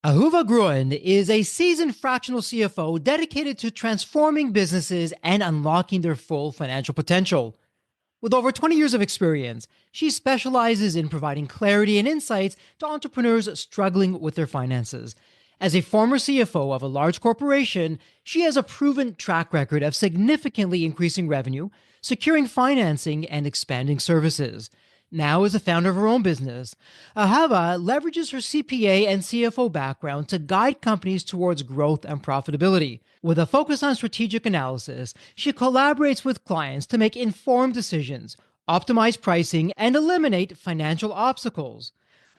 Ahuva Gruen is a seasoned fractional CFO dedicated to transforming businesses and unlocking their full financial potential. With over 20 years of experience, she specializes in providing clarity and insights to entrepreneurs struggling with their finances. As a former CFO of a large corporation, she has a proven track record of significantly increasing revenue, securing financing, and expanding services. Now, as a founder of her own business, Ahava leverages her CPA and CFO background to guide companies towards growth and profitability. With a focus on strategic analysis, she collaborates with clients to make informed decisions, optimize pricing, and eliminate financial obstacles.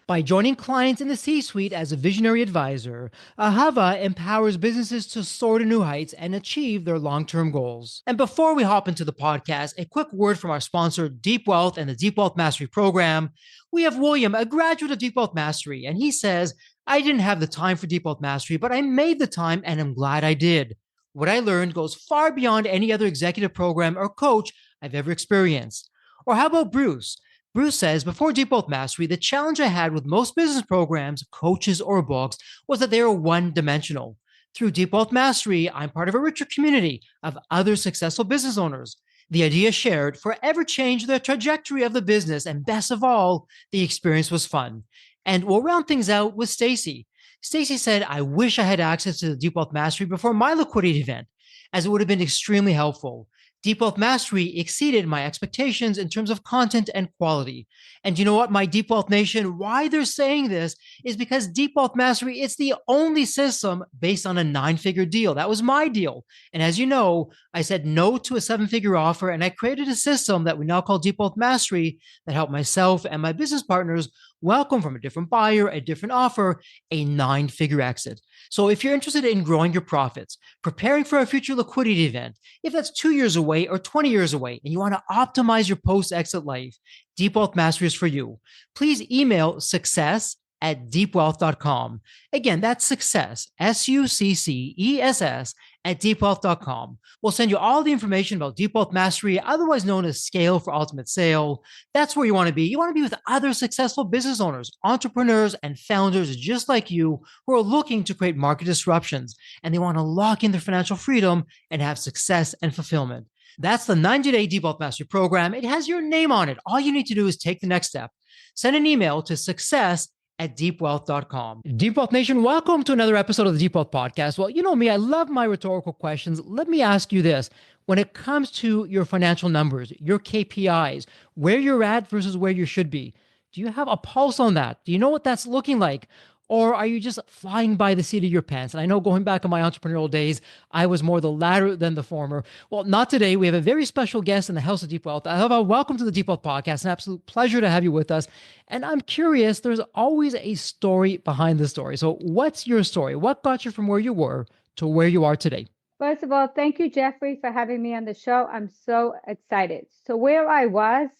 By joining clients in the C suite as a visionary advisor, Ahava empowers businesses to soar to new heights and achieve their long term goals. And before we hop into the podcast, a quick word from our sponsor, Deep Wealth and the Deep Wealth Mastery Program. We have William, a graduate of Deep Wealth Mastery, and he says, I didn't have the time for Deep Wealth Mastery, but I made the time and I'm glad I did. What I learned goes far beyond any other executive program or coach I've ever experienced. Or how about Bruce? Bruce says, before Deep Wealth Mastery, the challenge I had with most business programs, coaches, or books was that they were one dimensional. Through Deep Wealth Mastery, I'm part of a richer community of other successful business owners. The ideas shared forever changed the trajectory of the business, and best of all, the experience was fun. And we'll round things out with Stacy. Stacy said, I wish I had access to the Deep Wealth Mastery before my liquidity event, as it would have been extremely helpful. Deep Wealth Mastery exceeded my expectations in terms of content and quality. And you know what, my Deep Wealth Nation, why they're saying this is because Deep Wealth Mastery, it's the only system based on a 9-figure deal. That was my deal. And as you know, I said no to a 7-figure offer, and I created a system that we now call Deep Wealth Mastery that helped myself and my business partners welcome from a different buyer, a different offer, a 9-figure exit. So if you're interested in growing your profits, preparing for a future liquidity event, if that's 2 years away or 20 years away, and you want to optimize your post-exit life, Deep Wealth Mastery is for you. Please email success@deepwealth.com. Again, that's success, success at deepwealth.com. We'll send you all the information about Deep Wealth Mastery, otherwise known as Scale for Ultimate Sale. That's where you want to be. You want to be with other successful business owners, entrepreneurs, and founders just like you who are looking to create market disruptions, and they want to lock in their financial freedom and have success and fulfillment. That's the 90-day Deep Wealth Mastery program. It has your name on it. All you need to do is take the next step. Send an email to success@deepwealth.com. Deep Wealth Nation, welcome to another episode of the Deep Wealth Podcast. Well, you know me, I love my rhetorical questions. Let me ask you this. When it comes to your financial numbers, your KPIs, where you're at versus where you should be, do you have a pulse on that? Do you know what that's looking like? Or are you just flying by the seat of your pants? And I know going back in my entrepreneurial days, I was more the latter than the former. Well, not today. We have a very special guest in the House of Deep Wealth. Ahuva, welcome to the Deep Wealth Podcast. An absolute pleasure to have you with us. And I'm curious, there's always a story behind the story. So what's your story? What got you from where you were to where you are today? First of all, thank you, Jeffrey, for having me on the show. I'm so excited. So where I was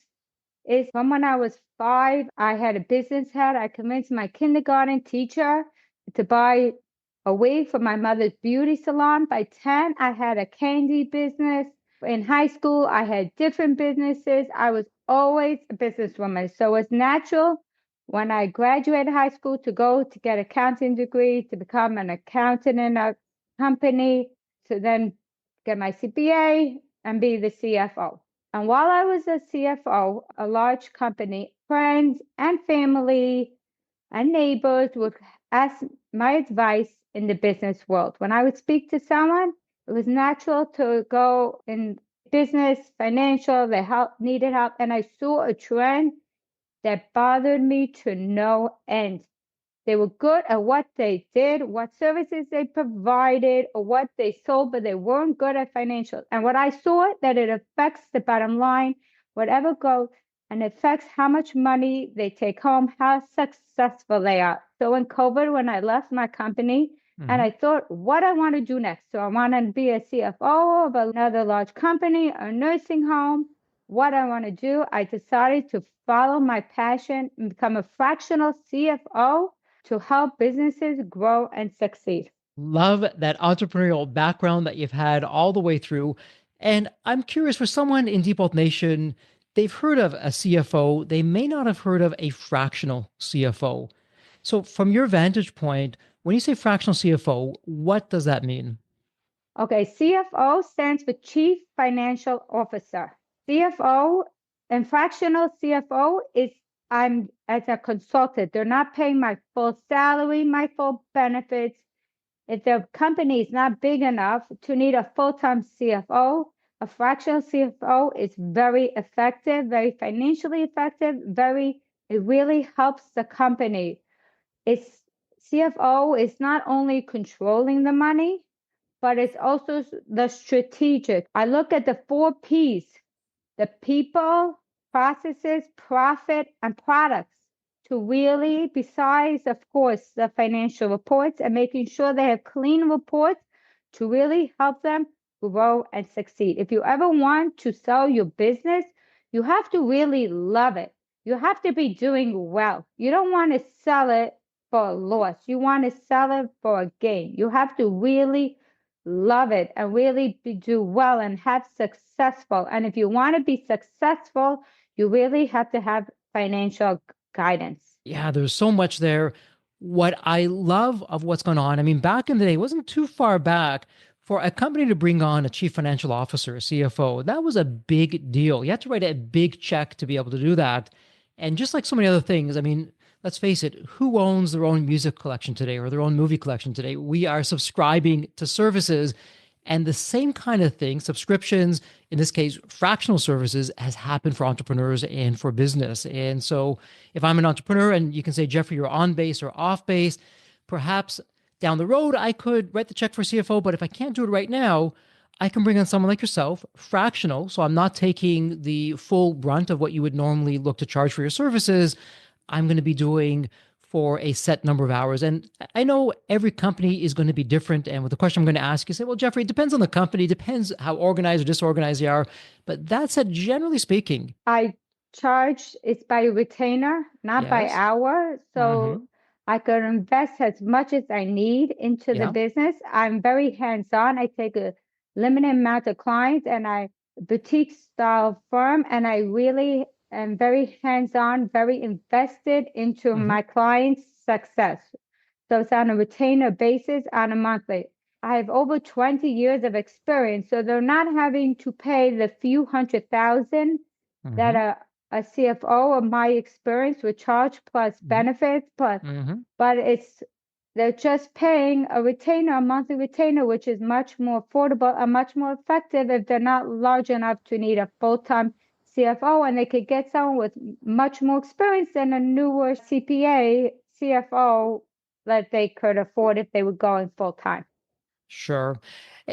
is from when I was 5, I had a business head. I convinced my kindergarten teacher to buy a wig for my mother's beauty salon. By 10, I had a candy business. In high school, I had different businesses. I was always a businesswoman. So it's natural when I graduated high school to go to get an accounting degree, to become an accountant in a company, to then get my CPA and be the CFO. And while I was a CFO, a large company, friends and family and neighbors would ask my advice in the business world. When I would speak to someone, it was natural to go in business, financial, they needed help. And I saw a trend that bothered me to no end. They were good at what they did, what services they provided, or what they sold, but they weren't good at financial. And what I saw that it affects the bottom line, whatever goes, and affects how much money they take home, how successful they are. So in COVID, when I left my company, and I thought what I want to do next. So I want to be a CFO of another large company, a nursing home. What I want to do, I decided to follow my passion and become a fractional CFO to help businesses grow and succeed. Love that entrepreneurial background that you've had all the way through. And I'm curious, for someone in Deep Wealth Nation, they've heard of a CFO, they may not have heard of a fractional CFO. So from your vantage point, When you say fractional CFO, what does that mean? Okay, CFO stands for Chief Financial Officer. CFO and fractional CFO is I'm as a consultant. They're not paying my full salary, my full benefits. If the company is not big enough to need a full-time CFO, a fractional CFO is very effective, very financially effective, it really helps the company. It's CFO is not only controlling the money, but it's also the strategic. I look at the 4 P's: the people, processes, profit, and products to really, besides, of course, the financial reports and making sure they have clean reports to really help them grow and succeed. If you ever want to sell your business, you have to really love it. You have to be doing well. You don't want to sell it for a loss. You want to sell it for a gain. You have to really love it and really do well and have successful. And if you want to be successful, you really have to have financial guidance. Yeah, there's so much there. What I love of what's going on, I mean, back in the day, it wasn't too far back for a company to bring on a chief financial officer, a CFO. That was a big deal. You had to write a big check to be able to do that. And just like so many other things, I mean, let's face it, who owns their own music collection today or their own movie collection today? We are subscribing to services. And the same kind of thing, subscriptions, in this case, fractional services, has happened for entrepreneurs and for business. And so, if I'm an entrepreneur and you can say, Jeffrey, you're on base or off base, perhaps down the road, I could write the check for CFO. But if I can't do it right now, I can bring on someone like yourself, fractional. So I'm not taking the full brunt of what you would normally look to charge for your services. I'm going to be doing for a set number of hours. And I know every company is going to be different. And with the question I'm going to ask, you say, well, Jeffrey, it depends on the company, depends how organized or disorganized they are. But that said, generally speaking, I charge it's by retainer, not by yes. hour. So Hmm. I can invest as much as I need into the Yeah. business. I'm very hands-on. I take a limited amount of clients and I boutique style firm, and I really am very hands-on, very invested into Hmm. my clients' success. So it's on a retainer basis on a monthly. I have over 20 years of experience, so they're not having to pay the few 100,000 that Hmm. a CFO of my experience would charge plus Hmm. benefits, plus, Hmm. but they're just paying a retainer, a monthly retainer, which is much more affordable and much more effective if they're not large enough to need a full-time CFO, and they could get someone with much more experience than a newer CPA CFO that they could afford if they were going full-time. Sure.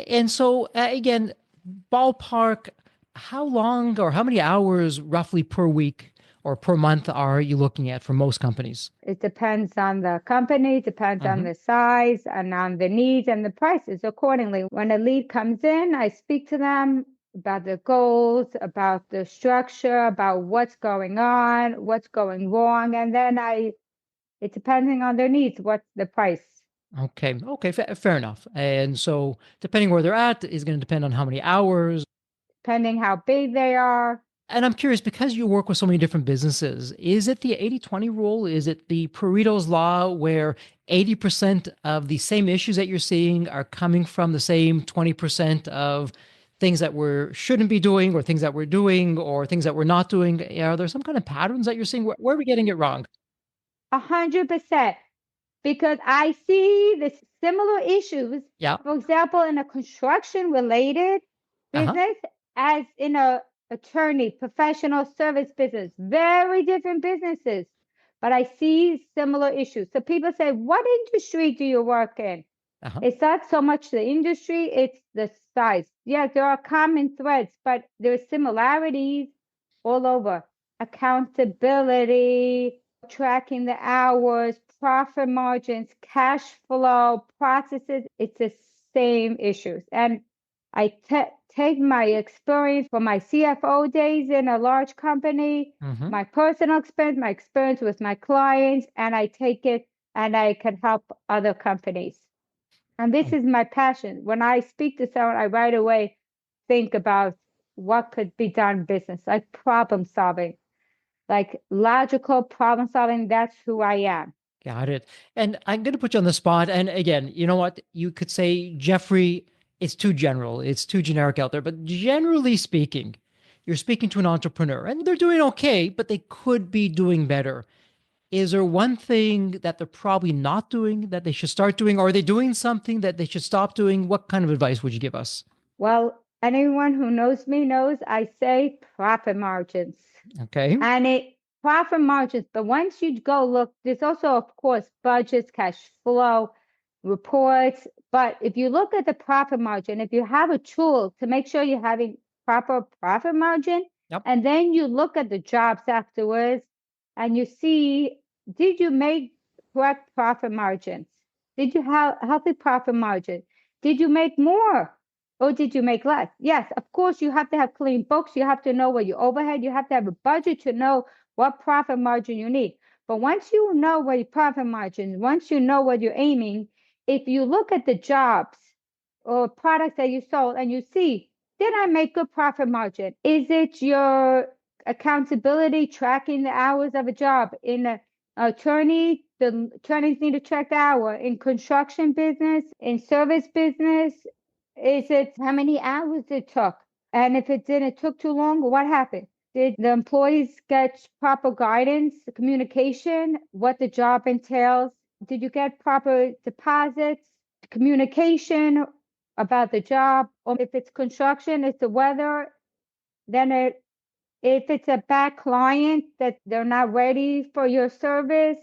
And so, again, ballpark, how long or how many hours roughly per week or per month are you looking at for most companies? It depends on the company, depends on Hmm. the size and on the needs and the prices accordingly. When a lead comes in, I speak to them about the goals, about the structure, about what's going on, what's going wrong, and then it depending on their needs, what's the price, Okay. Okay. Fair enough. And so, depending where they're at is going to depend on how many hours. depending how big they are. And I'm curious, because you work with so many different businesses, is it the 80/20 rule? Is it the Pareto's law where 80% of the same issues that you're seeing are coming from the same 20% of things that we shouldn't be doing or things that we're doing or things that we're not doing? Are there some kind of patterns that you're seeing? Where are we getting it wrong? 100%. Because I see the similar issues, Yeah. for example, in a construction related Uh-huh. business as in a attorney, professional service business, very different businesses. But I see similar issues. So people say, what industry do you work in? Uh-huh. It's not so much the industry, it's the size. Yes, there are common threads, but there are similarities all over. Accountability, tracking the hours, profit margins, cash flow, processes. It's the same issues. And I take my experience from my CFO days in a large company, Mm-hmm. my personal experience, my experience with my clients, and I take it and I can help other companies. And this is my passion. When I speak to someone, I right away think about what could be done in business, like problem solving, like logical problem solving. That's who I am. Got it. And I'm going to put you on the spot. And again, you know what? You could say, Jeffrey, it's too general, it's too generic out there. But generally speaking, you're speaking to an entrepreneur and they're doing okay, but they could be doing better. Is there one thing that they're probably not doing that they should start doing? Or are they doing something that they should stop doing? What kind of advice would you give us? Well, anyone who knows me knows I say profit margins. Okay. And it profit margins, but once you go look, there's also, of course, budgets, cash flow, reports. But if you look at the profit margin, if you have a tool to make sure you're having proper profit margin, Yep. and then you look at the jobs afterwards and you see, did you make correct profit margins? Did you have healthy profit margin? Did you make more? Or did you make less? Yes, of course, you have to have clean books. You have to know what your overhead, you have to have a budget to know what profit margin you need. But once you know what your profit margin, once you know what you're aiming, if you look at the jobs or products that you sold and you see, did I make good profit margin? Is it your accountability tracking the hours of a job? In a attorney, the attorneys need to check the hour. In construction business, in service business, is it how many hours it took? And if it didn't, it took too long, what happened? Did the employees get proper guidance, communication, what the job entails? Did you get proper deposits, communication about the job? Or if it's construction, it's the weather, then if it's a bad client that they're not ready for your service,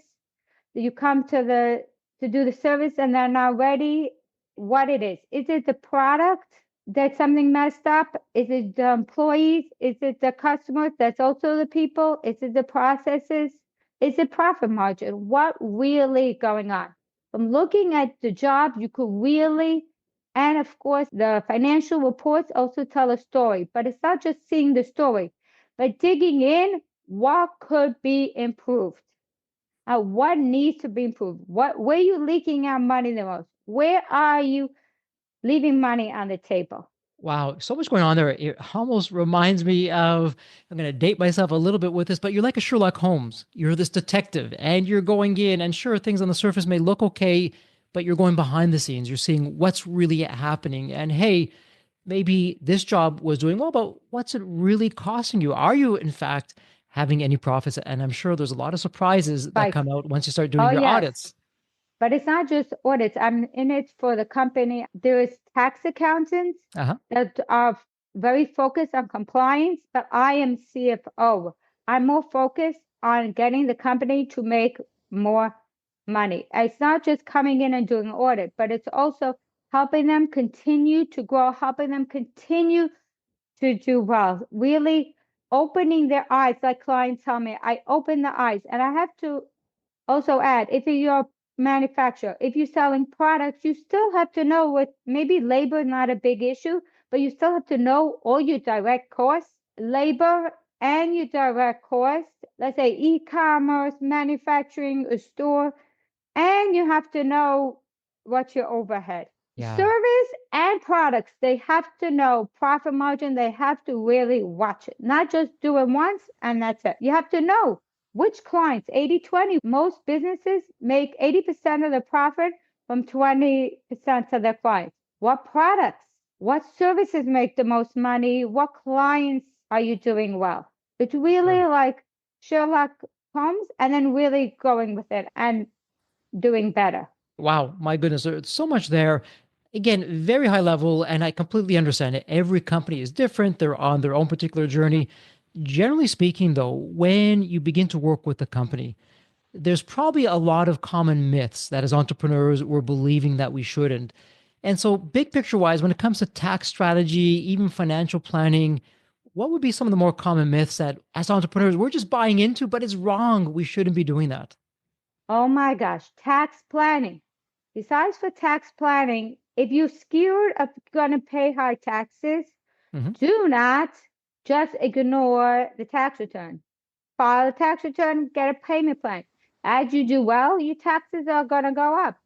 you come to do the service and they're not ready, what it is. Is it the product that's something messed up? Is it the employees? Is it the customers? That's also the people? Is it the processes? Is it profit margin? What really going on? From looking at the job, you could really, and of course, the financial reports also tell a story, but it's not just seeing the story, but digging in, what could be improved? What needs to be improved? Where are you leaking out money the most? Where are you leaving money on the table? Wow, so much going on there. It almost reminds me of, I'm going to date myself a little bit with this, but you're like a Sherlock Holmes. You're this detective and you're going in, and sure, things on the surface may look okay, but you're going behind the scenes. You're seeing what's really happening. And hey, maybe this job was doing well, but what's it really costing you? Are you, in fact, having any profits? And I'm sure there's a lot of surprises that Like, come out once you start doing oh your yes, audits. but it's not just audits. I'm in it for the company. There is tax accountants Uh-huh. that are very focused on compliance, but I am CFO. I'm more focused on getting the company to make more money. It's not just coming in and doing audit, but it's also helping them continue to grow, helping them continue to do well, really opening their eyes. Like clients tell me, I open the eyes. And I have to also add, if you're a manufacturer, if you're selling products, you still have to know what, maybe labor is not a big issue, but you still have to know all your direct costs, labor and your direct costs. Let's say e-commerce, manufacturing, a store, and you have to know what's your overhead. Yeah. Service and products, they have to know profit margin. They have to really watch it, not just do it once and that's it. You have to know which clients, 80/20. Most businesses make 80% of the profit from 20% of their clients. What products, what services make the most money? What clients are you doing well? It's really Sure. like Sherlock Holmes, and then really going with it and doing better. Wow, my goodness, there's so much there. Again, very high level, and I completely understand it. Every company is different, they're on their own particular journey. Generally speaking, though, when you begin to work with the company, there's probably a lot of common myths that as entrepreneurs we're believing that we shouldn't. And so, big picture wise, when it comes to tax strategy, even financial planning, what would be some of the more common myths that as entrepreneurs we're just buying into, but it's wrong? We shouldn't be doing that. Oh my gosh, tax planning. Besides for tax planning, if you're scared of going to pay high taxes, Hmm. do not just ignore the tax return. File a tax return, get a payment plan. As you do well, your taxes are going to go up.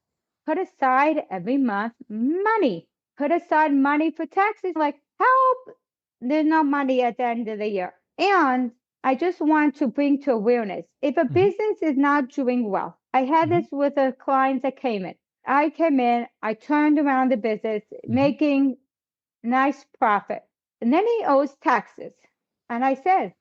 Put aside every month money. Put aside money for taxes. Like, help! There's no money at the end of the year. And I just want to bring to awareness, if a Hmm. business is not doing well, I had this with a client that came in. I came in, I turned around the business, making nice profit. And then he owes taxes. And I said,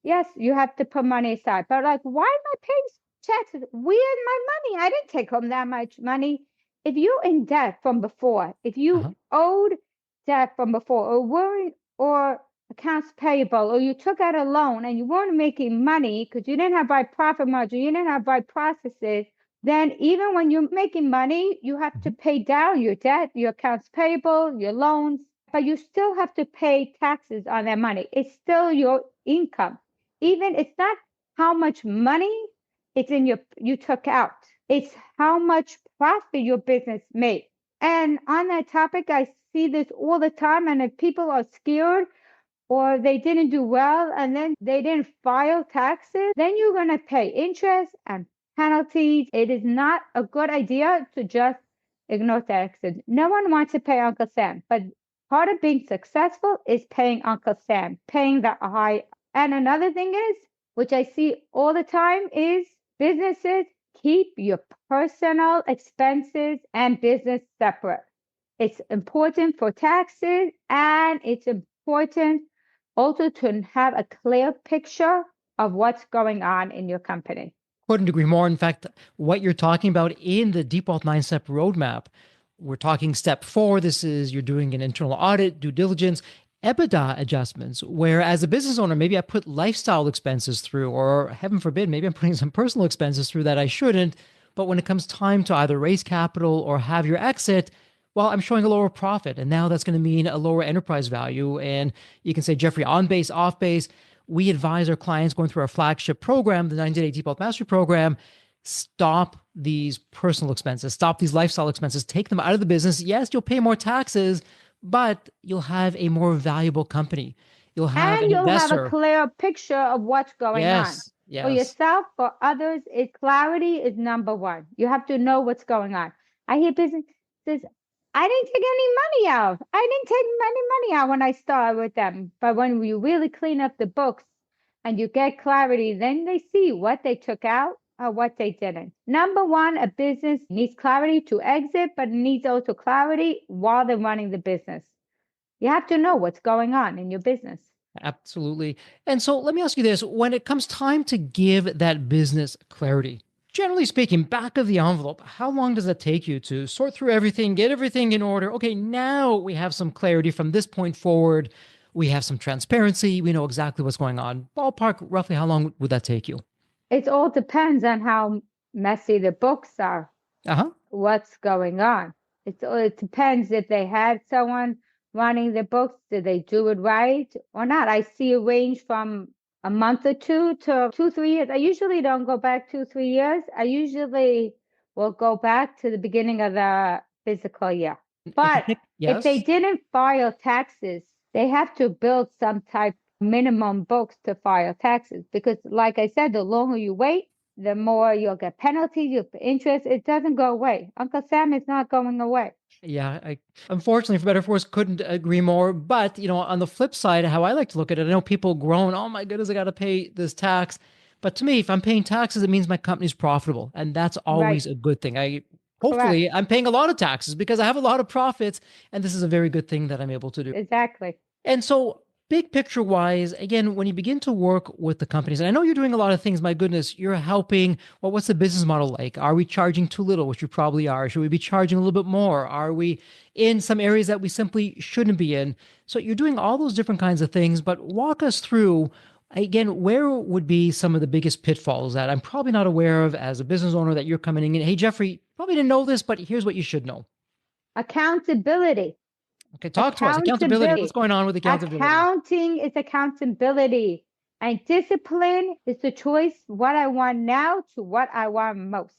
yes, you have to put money aside. But like, why am I paying taxes? Where's my money? I didn't take home that much money. If you're in debt from before, if you owed debt from before, or worried, or accounts payable, or you took out a loan and you weren't making money because you didn't have right profit margin, you didn't have right processes, then even when you're making money, you have to pay down your debt, your accounts payable, your loans, but you still have to pay taxes on that money. It's still your income. Even it's not how much money it's in you took out. It's how much profit your business made. And on that topic, I see this all the time. And if people are scared or they didn't do well and then they didn't file taxes, then you're going to pay interest and penalties. It is not a good idea to just ignore taxes. No one wants to pay Uncle Sam, but part of being successful is paying Uncle Sam, paying the high. And another thing is, which I see all the time, is businesses keep your personal expenses and business separate. It's important for taxes, and it's important also to have a clear picture of what's going on in your company. Couldn't agree more. In fact, what you're talking about in the Deep Wealth 9-step roadmap, we're talking step 4. This is you're doing an internal audit, due diligence, EBITDA adjustments, where as a business owner, maybe I put lifestyle expenses through, or heaven forbid, maybe I'm putting some personal expenses through that I shouldn't. But when it comes time to either raise capital or have your exit, well, I'm showing a lower profit. And now that's going to mean a lower enterprise value. And you can say, Jeffrey, on base, off base. We advise our clients going through our flagship program, the 90-day Deep Wealth Mastery Program, stop these personal expenses, stop these lifestyle expenses, take them out of the business. Yes, you'll pay more taxes, but you'll have a more valuable company. You'll have an you'll investor. have a clear picture of what's going on. Yes. For yourself, for others, clarity is number one. You have to know what's going on. I hear businesses, I didn't take any money out. I didn't take any money out when I started with them. But when you really clean up the books and you get clarity, then they see what they took out or what they didn't. Number one, a business needs clarity to exit, but it needs also clarity while they're running the business. You have to know what's going on in your business. Absolutely. And so let me ask you this. When it comes time to give that business clarity, generally speaking, back of the envelope, how long does that take you to sort through everything, get everything in order? Okay, now we have some clarity from this point forward. We have some transparency. We know exactly what's going on. Ballpark, roughly how long would that take you? It all depends on how messy the books are. What's going on. It depends if they had someone running the books, did they do it right or not? I see a range from a month or two to 2-3 years. I usually don't go back 2-3 years. I usually will go back to the beginning of the fiscal year. But if they didn't file taxes, they have to build some type minimum books to file taxes, because like I said, the longer you wait, the more you'll get penalties, you'll get interest. It doesn't go away. Uncle Sam is not going away. Yeah, I unfortunately, for better or for worse, couldn't agree more. But, on the flip side, how I like to look at it, I know people groan, oh my goodness, I got to pay this tax. But to me, if I'm paying taxes, it means my company's profitable. And that's always a good thing. Hopefully, I'm paying a lot of taxes because I have a lot of profits. And this is a very good thing that I'm able to do. Exactly. And so big picture wise, again, when you begin to work with the companies, and I know you're doing a lot of things, my goodness, you're helping. Well, what's the business model like? Are we charging too little, which we probably are? Should we be charging a little bit more? Are we in some areas that we simply shouldn't be in? So you're doing all those different kinds of things, but walk us through, again, where would be some of the biggest pitfalls that I'm probably not aware of as a business owner that you're coming in? Hey, Jeffrey, probably didn't know this, but here's what you should know. Accountability. Okay, talk to us. Accountability. What's going on with accountability? Accounting is accountability. And discipline is the choice, what I want now to what I want most.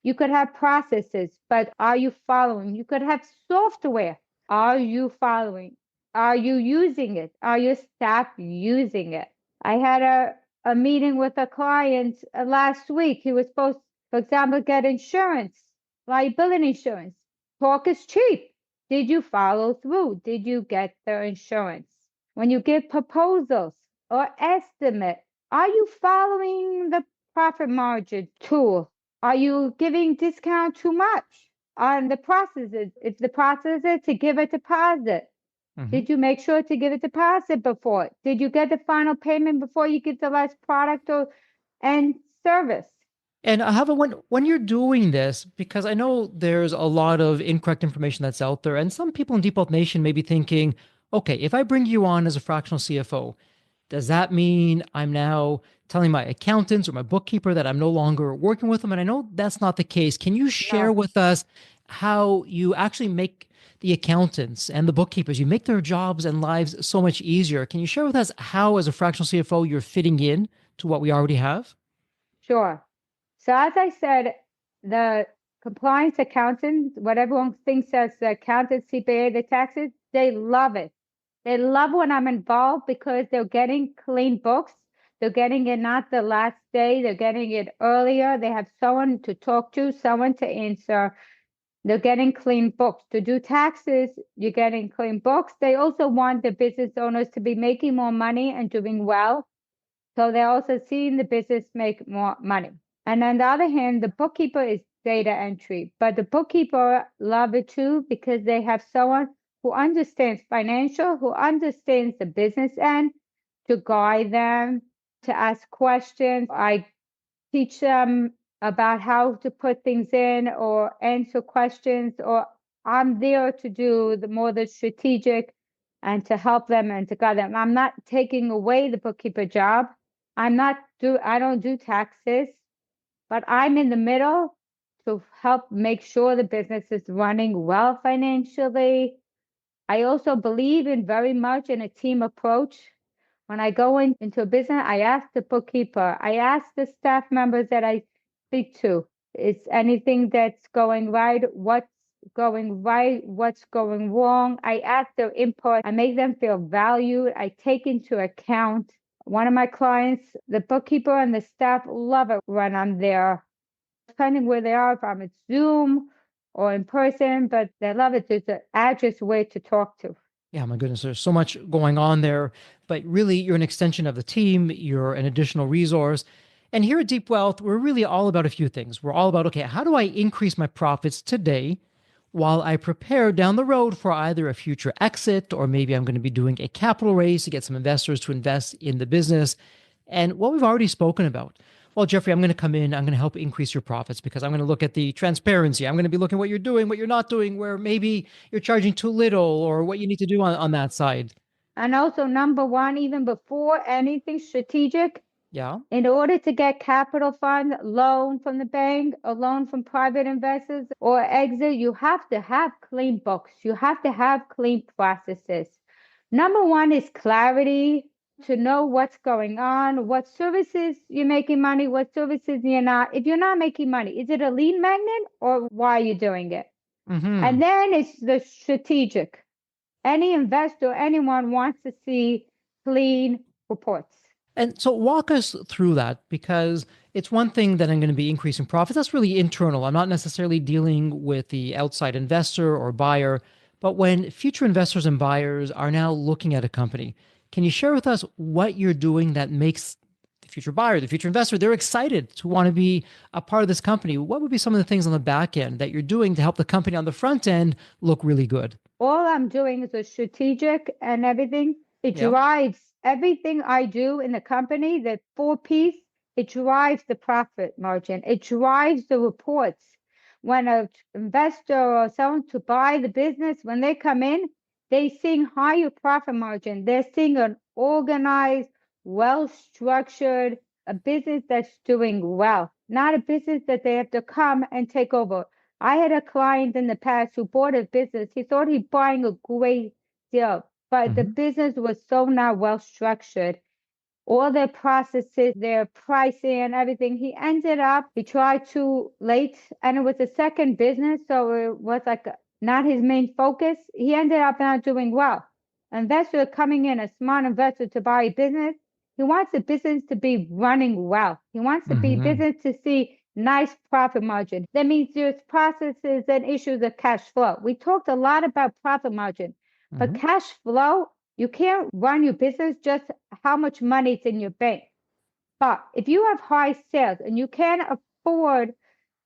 You could have processes, but are you following? You could have software. Are you following? Are you using it? Are your staff using it? I had a meeting with a client last week. He was supposed, for example, get insurance, liability insurance. Talk is cheap. Did you follow through? Did you get the insurance? When you give proposals or estimate, are you following the profit margin tool? Are you giving discount too much on the processes? If the process to give a deposit, Mhm. did you make sure to give a deposit before? Did you get the final payment before you get the last product or and service? And I have a when you're doing this, because I know there's a lot of incorrect information that's out there, and some people in Deep Wealth Nation may be thinking, okay, if I bring you on as a fractional CFO, does that mean I'm now telling my accountants or my bookkeeper that I'm no longer working with them? And I know that's not the case. Can you share No, with us how you actually make the accountants and the bookkeepers, you make their jobs and lives so much easier? Can you share with us how, as a fractional CFO, you're fitting in to what we already have? sure. So as I said, the compliance accountants, what everyone thinks as the accountants, CPA, the taxes, they love it. They love when I'm involved because they're getting clean books. They're getting it not the last day, they're getting it earlier. They have someone to talk to, someone to answer. They're getting clean books. To do taxes, you're getting clean books. They also want the business owners to be making more money and doing well. So they're also seeing the business make more money. And on the other hand, the bookkeeper is data entry, but the bookkeeper love it too because they have someone who understands financial, who understands the business end to guide them, to ask questions. I teach them about how to put things in or answer questions, or I'm there to do the strategic and to help them and to guide them. I'm not taking away the bookkeeper job. I don't do taxes, but I'm in the middle to help make sure the business is running well financially. I also believe in very much in a team approach. When I go into a business, I ask the bookkeeper, I ask the staff members that I speak to, is anything that's going right? What's going right? What's going wrong? I ask their input. I make them feel valued. I take into account one of my clients, the bookkeeper and the staff love it when I'm there, depending where they are, if I'm at Zoom or in person, but they love it. It's an address way to talk to. Yeah, my goodness, there's so much going on there, but really you're an extension of the team, you're an additional resource. And here at Deep Wealth, we're really all about a few things. We're all about, okay, how do I increase my profits today while I prepare down the road for either a future exit or maybe I'm going to be doing a capital raise to get some investors to invest in the business. And what we've already spoken about. Well, Jeffrey, I'm going to come in, I'm going to help increase your profits because I'm going to look at the transparency. I'm going to be looking at what you're doing, what you're not doing, where maybe you're charging too little or what you need to do on that side. And also, number one, even before anything strategic, Yeah. in order to get capital fund, loan from the bank, a loan from private investors, or exit, you have to have clean books. You have to have clean processes. Number one is clarity to know what's going on, what services you're making money, what services you're not. If you're not making money, is it a lead magnet or why are you doing it? Hmm. And then it's the strategic. Any investor, anyone wants to see clean reports. And so walk us through that because it's one thing that I'm going to be increasing profits. That's really internal. I'm not necessarily dealing with the outside investor or buyer. But when future investors and buyers are now looking at a company, can you share with us what you're doing that makes the future buyer, the future investor, they're excited to want to be a part of this company? What would be some of the things on the back end that you're doing to help the company on the front end look really good? All I'm doing is a strategic and everything. It Yeah. drives everything I do in the company, that four piece, it drives the profit margin. It drives the reports. When an investor or someone to buy the business, when they come in, they seeing higher profit margin. They're seeing an organized, well-structured, a business that's doing well, not a business that they have to come and take over. I had a client in the past who bought a business. He thought he buying a great deal, but the Hmm. business was so not well structured. All their processes, their pricing and everything. He tried too late and it was a second business. So it was like not his main focus. He ended up not doing well. Investor coming in, a smart investor to buy a business. He wants the business to be running well. He wants the Hmm. business to see nice profit margin. That means there's processes and issues of cash flow. We talked a lot about profit margin, but Hmm. cash flow, you can't run your business just how much money is in your bank. But if you have high sales and you can afford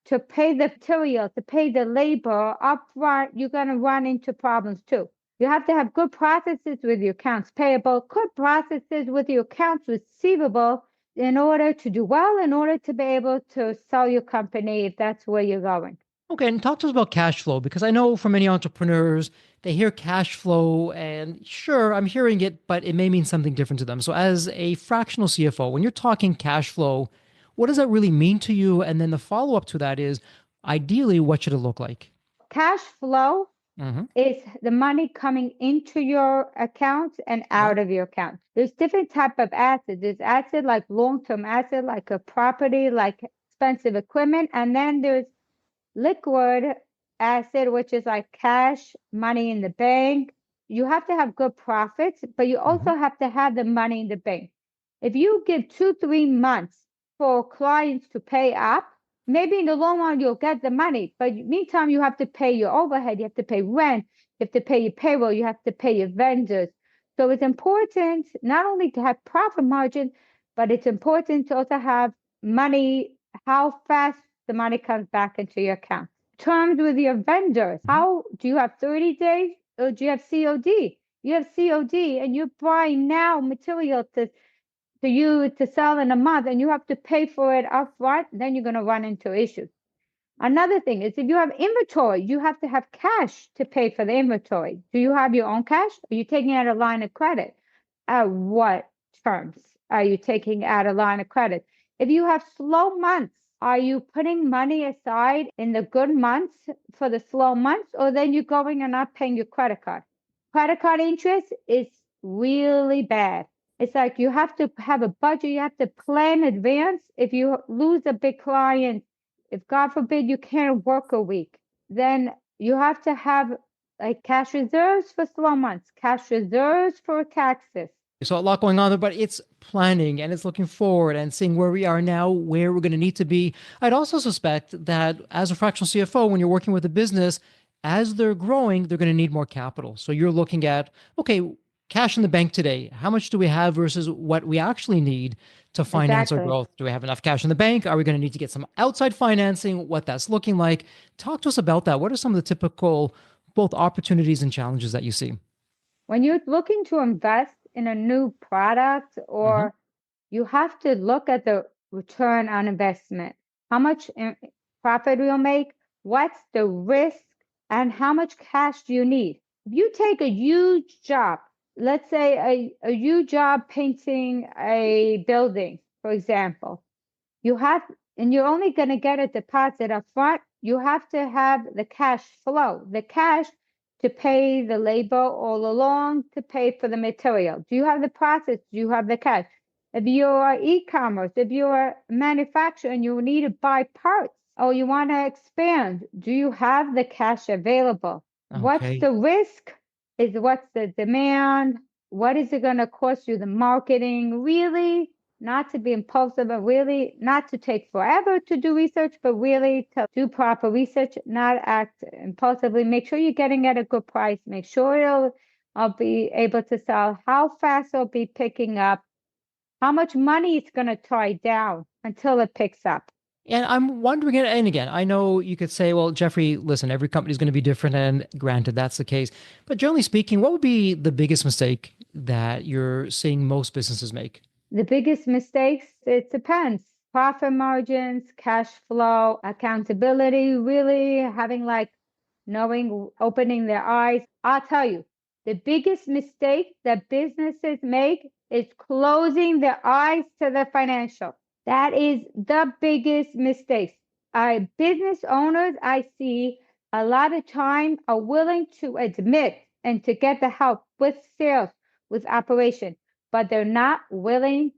to pay the material, to pay the labor upfront, you're going to run into problems too. You have to have good processes with your accounts payable, good processes with your accounts receivable in order to do well, in order to be able to sell your company if that's where you're going. Okay, and talk to us about cash flow, because I know for many entrepreneurs, they hear cash flow and sure, I'm hearing it, but it may mean something different to them. So, as a fractional CFO, when you're talking cash flow, what does that really mean to you? And then the follow up to that is ideally, what should it look like? Cash flow Hmm. is the money coming into your account and Yep. out of your account. There's different type of assets. There's asset like long-term asset, like a property, like expensive equipment, and then there's liquid asset, which is like cash, money in the bank. You have to have good profits, but you Hmm. also have to have the money in the bank. If you give 2, 3 months for clients to pay up, maybe in the long run you'll get the money, but meantime you have to pay your overhead, you have to pay rent, you have to pay your payroll, you have to pay your vendors. So it's important not only to have profit margin, but it's important to also have money, how fast the money comes back into your account. Terms with your vendors. Hmm. How do you have 30 days or do you have COD? You have COD and you're buying now material to you to sell in a month and you have to pay for it upfront, then you're going to run into issues. Another thing is if you have inventory, you have to have cash to pay for the inventory. Do you have your own cash? Are you taking out a line of credit? At what terms are you taking out a line of credit? If you have slow months, are you putting money aside in the good months for the slow months, or then you're going and not paying your credit card? Credit card interest is really bad. It's like you have to have a budget, you have to plan in advance. If you lose a big client, if God forbid you can't work a week, then you have to have like cash reserves for slow months, cash reserves for taxes. So, a lot going on there, but it's planning and it's looking forward and seeing where we are now, where we're going to need to be. I'd also suspect that as a fractional CFO, when you're working with a business, as they're growing, they're going to need more capital. So, you're looking at, okay, cash in the bank today. How much do we have versus what we actually need to finance our Exactly. growth? Do we have enough cash in the bank? Are we going to need to get some outside financing? What that's looking like? Talk to us about that. What are some of the typical both opportunities and challenges that you see? When you're looking to invest in a new product, Hmm. or you have to look at the return on investment, how much profit you'll make, what's the risk, and how much cash do you need? If you take a huge job, let's say a huge job painting a building, for example, you have, and you're only going to get a deposit up front. You have to have the cash flow, the cash to pay the labor all along, to pay for the material. Do you have the process? Do you have the cash? If you're e-commerce, if you're a manufacturer and you need to buy parts or you want to expand, do you have the cash available? What's Okay. the risk? Is what's the demand? What is it going to cost you? The marketing, really not to be impulsive, but really not to take forever to do research, but really to do proper research, not act impulsively. Make sure you're getting at a good price. Make sure I'll be able to sell, how fast it'll be picking up, how much money it's going to tie down until it picks up. And I'm wondering, and again, I know you could say, well, Jeffrey, listen, every company is going to be different. And granted, that's the case. But generally speaking, what would be the biggest mistake that you're seeing most businesses make? The biggest mistakes, it depends. Profit margins, cash flow, accountability, really having like knowing, opening their eyes. I'll tell you, the biggest mistake that businesses make is closing their eyes to the financial. That is the biggest mistake. Business owners I see a lot of time are willing to admit and to get the help with sales, with operation, but they're not willing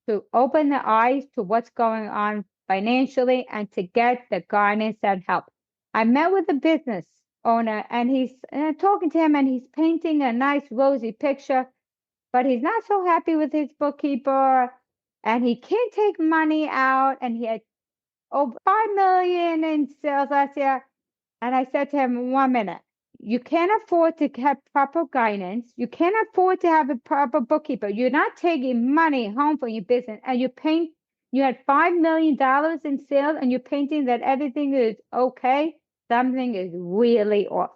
to open their eyes to what's going on financially and to get the guidance and help. I met with a business owner and he's talking to him and he's painting a nice rosy picture, but he's not so happy with his bookkeeper and he can't take money out and he had over 5 million in sales last year. And I said to him, 1 minute, you can't afford to have proper guidance. You can't afford to have a proper bookkeeper. You're not taking money home from your business and you're paying You had $5 million in sales and you're painting that everything is okay. Something is really off.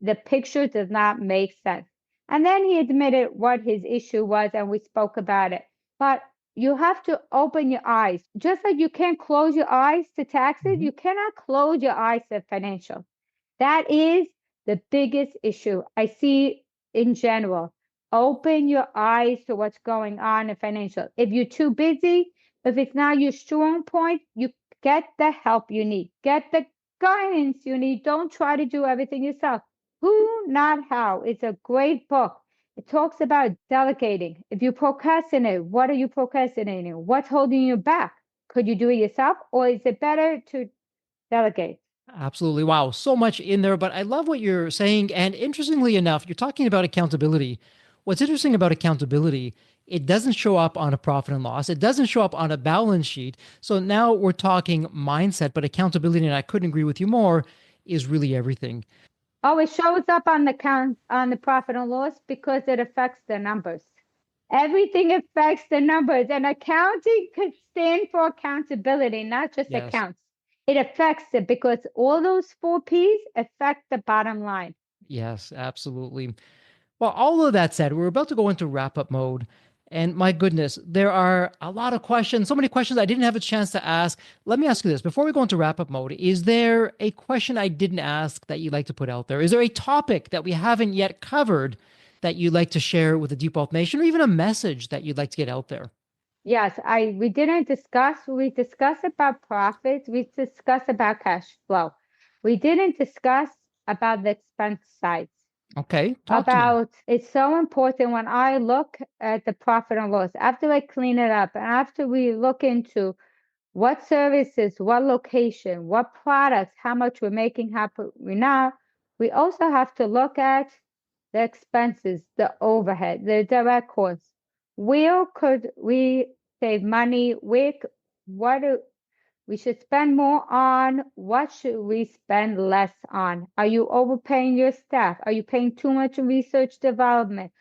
The picture does not make sense. And then he admitted what his issue was and we spoke about it. But you have to open your eyes. Just like you can't close your eyes to taxes, Mhm. you cannot close your eyes to financial. That is the biggest issue I see in general. Open your eyes to what's going on in financial. If you're too busy, if it's not your strong point, you get the help you need. Get the guidance you need. Don't try to do everything yourself. Who, Not How. It's a great book. It talks about delegating. If you procrastinate, what are you procrastinating? What's holding you back? Could you do it yourself, or is it better to delegate? Absolutely. Wow. So much in there, but I love what you're saying. And interestingly enough, you're talking about accountability. What's interesting about accountability, it doesn't show up on a profit and loss. It doesn't show up on a balance sheet. So now we're talking mindset, but accountability, and I couldn't agree with you more, is really everything. Oh, it shows up on the count on the profit and loss because it affects the numbers. Everything affects the numbers, and accounting could stand for accountability, not just Yes. accounts. It affects it because all those four P's affect the bottom line. Yes, absolutely. Well, all of that said, we're about to go into wrap up mode. And my goodness, there are a lot of questions, so many questions I didn't have a chance to ask. Let me ask you this before we go into wrap up mode. Is there a question I didn't ask that you'd like to put out there? Is there a topic that we haven't yet covered that you'd like to share with the Deep Wealth Nation, or even a message that you'd like to get out there? Yes, we didn't discuss, we discussed about profits, we discussed about cash flow. We didn't discuss about the expense side. Okay, talk to me. About it's so important when I look at the profit and loss, after I clean it up and after we look into what services, what location, what products, how much we're making, how we now, we also have to look at the expenses, the overhead, the direct costs. Where could we save money? What do we should spend more on? What should we spend less on? Are you overpaying your staff? Are you paying too much in research development?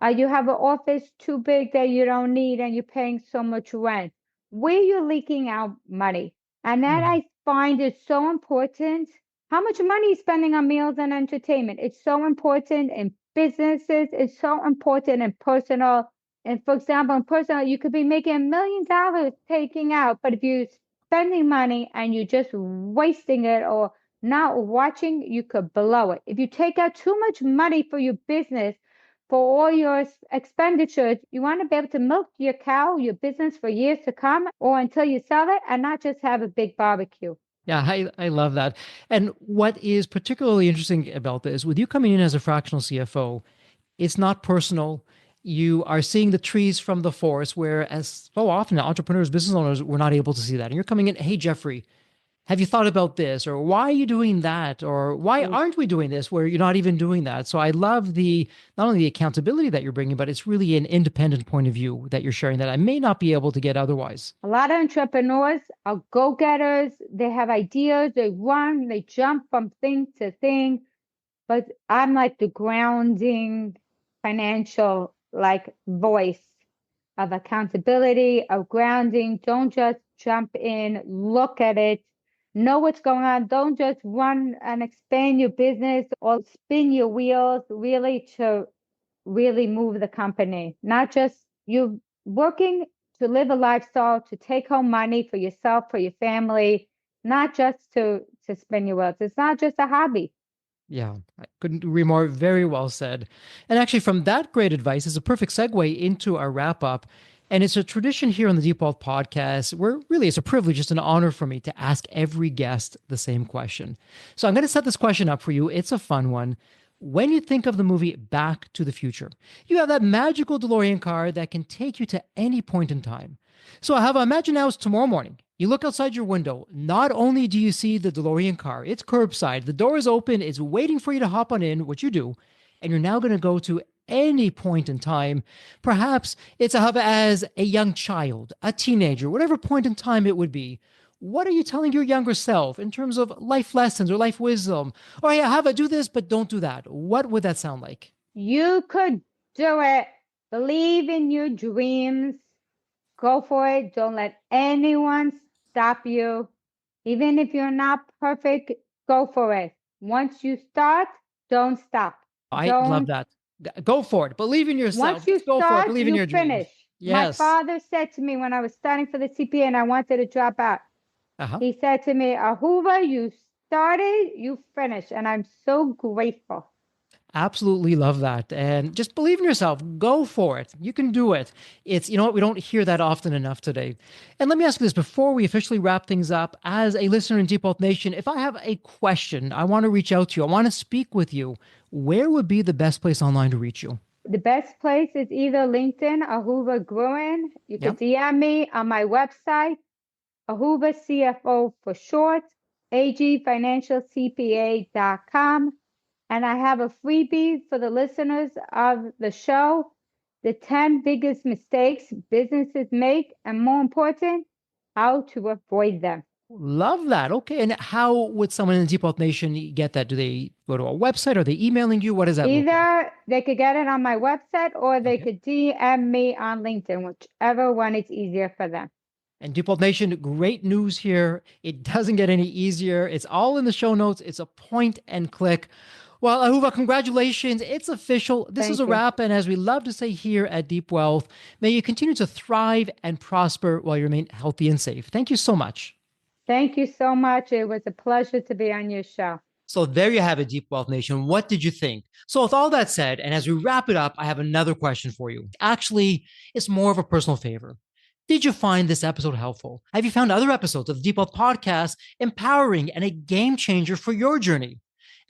You have an office too big that you don't need and you're paying so much rent. Where you're leaking out money. And that Mhm. I find is so important. How much money you spending on meals and entertainment? It's so important in businesses. It's so important in personal. And for example, in personal, you could be making $1 million taking out, but if you're spending money and you're just wasting it or not watching, you could blow it. If you take out too much money for your business, for all your expenditures, you want to be able to milk your cow, your business for years to come, or until you sell it, and not just have a big barbecue. Yeah, I love that. And what is particularly interesting about this, with you coming in as a fractional CFO, it's not personal. You are seeing the trees from the forest, whereas so often entrepreneurs, business owners, we're not able to see that. And you're coming in, hey, Jeffrey, have you thought about this? Or why are you doing that? Or why Mm. aren't we doing this where you're not even doing that? So I love the not only the accountability that you're bringing, but it's really an independent point of view that you're sharing that I may not be able to get otherwise. A lot of entrepreneurs are go-getters. They have ideas, they run, they jump from thing to thing. But I'm like the grounding financial like voice of accountability, of grounding. Don't just jump in, look at it, know what's going on. Don't just run and expand your business or spin your wheels really to really move the company. Not just you working to live a lifestyle, to take home money for yourself, for your family, not just to spin your wheels. It's not just a hobby. Yeah, I couldn't agree more. Very well said. And actually, from that great advice is a perfect segue into our wrap up. And it's a tradition here on the Deep Wealth podcast where really it's a privilege, it's an honor for me to ask every guest the same question. So I'm going to set this question up for you. It's a fun one. When you think of the movie Back to the Future, you have that magical DeLorean car that can take you to any point in time. So, Hava, imagine now it's tomorrow morning. You look outside your window. Not only do you see the DeLorean car, it's curbside. The door is open, it's waiting for you to hop on in, which you do. And you're now going to go to any point in time. Perhaps it's a Hava as a young child, a teenager, whatever point in time it would be. What are you telling your younger self in terms of life lessons or life wisdom? Or, hey, Hava, do this, but don't do that. What would that sound like? You could do it. Believe in your dreams. Go for it. Don't let anyone stop you. Even if you're not perfect, go for it. Once you start, don't stop. I love Don't. that. Go for it. Believe in yourself. Once you Just go for it. start, Believe in you your dreams. finish. My Yes. father said to me when I was studying for the CPA and I wanted to drop out, Uh-huh. he said to me, Ahuva, you started, you finished. And I'm so grateful. Absolutely love that. And just believe in yourself. Go for it. You can do it. It's, you know what, we don't hear that often enough today. And let me ask you this before we officially wrap things up. As a listener in Deep Wealth Nation, if I have a question, I want to reach out to you, I want to speak with you, where would be the best place online to reach you? The best place is either LinkedIn, Ahuva Gruen. You Yeah. could DM me on my website, Ahuva CFO for short, agfinancialcpa.com. And I have a freebie for the listeners of the show, the 10 biggest mistakes businesses make, and more important, how to avoid them. Love that. Okay. And how would someone in Deep Wealth Nation get that? Do they go to a website? Are they emailing you? What does that look like? Either they could get it on my website or they Okay. could DM me on LinkedIn, whichever one is easier for them. And Deep Wealth Nation, great news here. It doesn't get any easier. It's all in the show notes. It's a point and click. Well, Ahuva, congratulations. It's official. This is a Thank you. wrap. And as we love to say here at Deep Wealth, may you continue to thrive and prosper while you remain healthy and safe. Thank you so much. Thank you so much. It was a pleasure to be on your show. So there you have it, Deep Wealth Nation. What did you think? So with all that said, and as we wrap it up, I have another question for you. Actually, it's more of a personal favor. Did you find this episode helpful? Have you found other episodes of the Deep Wealth Podcast empowering and a game changer for your journey?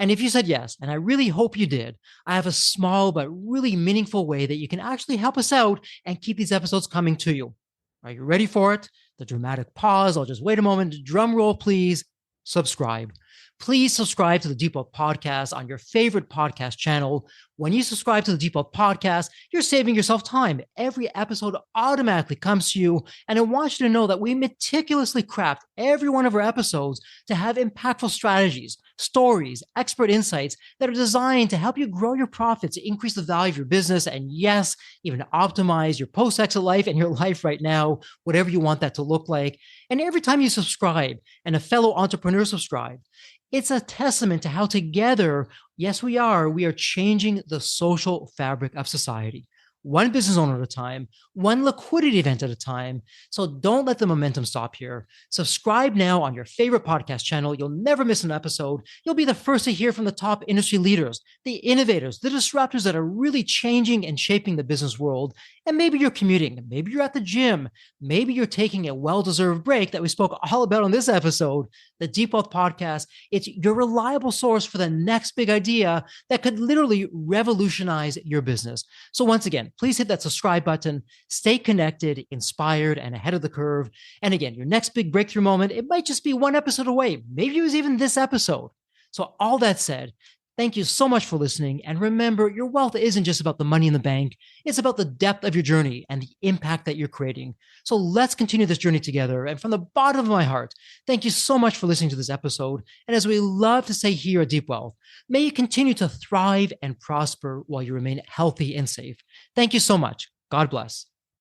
And if you said yes, and I really hope you did, I have a small but really meaningful way that you can actually help us out and keep these episodes coming to you. Are you ready for it? The dramatic pause. I'll just wait a moment. Drum roll, please. Subscribe. Please subscribe to the Deep Wealth Podcast on your favorite podcast channel. When you subscribe to the Deep Wealth Podcast, you're saving yourself time. Every episode automatically comes to you. And I want you to know that we meticulously craft every one of our episodes to have impactful strategies, stories, expert insights that are designed to help you grow your profits, increase the value of your business, and yes, even optimize your post-exit life and your life right now, whatever you want that to look like. And every time you subscribe and a fellow entrepreneur subscribes, it's a testament to how together, yes, we are changing the social fabric of society. One business owner at a time, one liquidity event at a time. So don't let the momentum stop here. Subscribe now on your favorite podcast channel. You'll never miss an episode. You'll be the first to hear from the top industry leaders, the innovators, the disruptors that are really changing and shaping the business world. And maybe you're commuting, maybe you're at the gym, maybe you're taking a well-deserved break that we spoke all about on this episode. The Deep Wealth Podcast, it's your reliable source for the next big idea that could literally revolutionize your business. So once again, please hit that subscribe button, stay connected, inspired, and ahead of the curve. And again, your next big breakthrough moment, it might just be one episode away. Maybe it was even this episode. So all that said, thank you so much for listening. And remember, your wealth isn't just about the money in the bank. It's about the depth of your journey and the impact that you're creating. So let's continue this journey together. And from the bottom of my heart, thank you so much for listening to this episode. And as we love to say here at Deep Wealth, may you continue to thrive and prosper while you remain healthy and safe. Thank you so much. God bless.